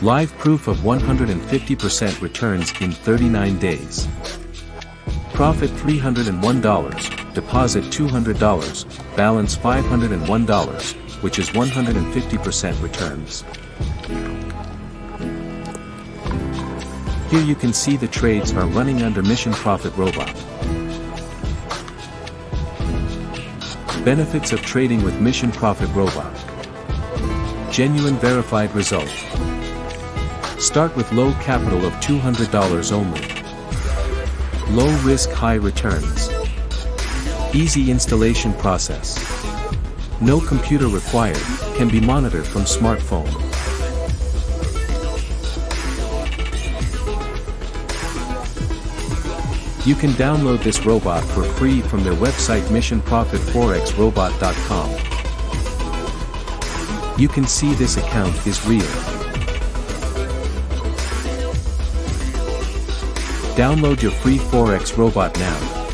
Live proof of 150% returns in 39 days. Profit $301, deposit $200, balance $501, which is 150% returns. Here you can see the trades are running under Mission Profit Robot. Benefits of trading with Mission Profit Robot. Genuine verified result. Start with low capital of $200 only. Low risk, high returns. Easy installation process. No computer required, can be monitored from smartphone. You can download this robot for free from their website missionprofitforexrobot.com. You can see this account is real. Download your free Forex robot now.